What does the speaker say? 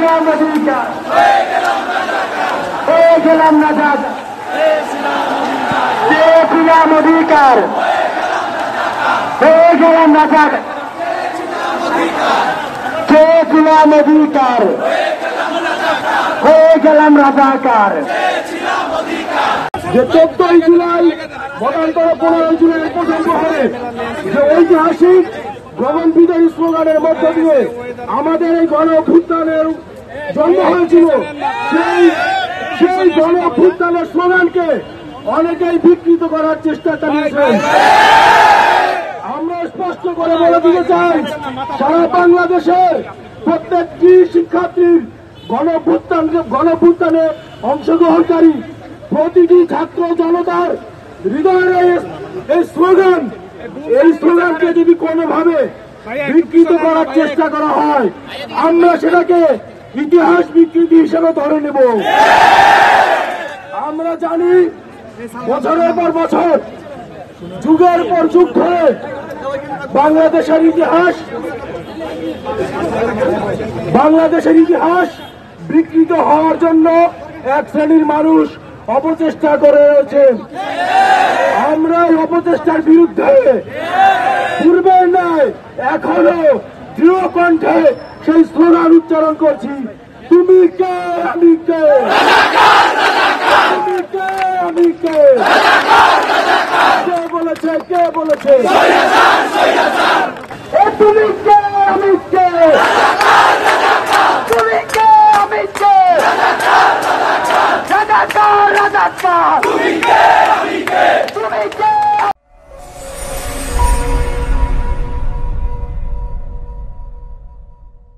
পেয়েছিলাম অধিকার, হয়ে গেলাম রাজাকার, পেয়েছিলাম অধিকার, হয়ে গেলাম রাজাকার, চেয়েছিলাম অধিকার, হয়ে গেলাম রাজাকার। যে 14ই জুলাই মতান্তর 15 জুলাই পর্যন্ত হবে যে ঐতিহাসিক গগন বিজয়ী স্লোগানের মধ্য দিয়ে আমাদের এই গণ অভ্যুত্থানের জন্ম হয়েছিল, সেই গণ অভ্যুত্থানের স্লোগানকে অনেকেই বিকৃত করার চেষ্টা চালিয়েছেন। আমরা স্পষ্ট করে বলে দিতে চাই, সারা বাংলাদেশের প্রত্যেকটি শিক্ষার্থীর গণ অভ্যুত্থানে অংশগ্রহণকারী প্রতিটি ছাত্র জনতার হৃদয়ের এই স্লোগানকে যদি কোনোভাবে বিকৃত করার চেষ্টা করা হয়, আমরা সেটাকে ইতিহাস বিকৃতি হিসেবে ধরে নেব। আমরা জানি বছরের পর বছর, যুগের পর যুগ ধরে বাংলাদেশের ইতিহাস বিকৃত হওয়ার জন্য এক শ্রেণীর মানুষ অপচেষ্টা করে রয়েছেন। আমরা অপচেষ্টার বিরুদ্ধে পূর্বের নয় এখনো দৃঢ় কণ্ঠে সেই স্লোগান উচ্চারণ করছি, তুমি কে আমি কে, তুমি কে আমি কে, কে বলেছে, কে বলেছে, তুমি কে আমি কে।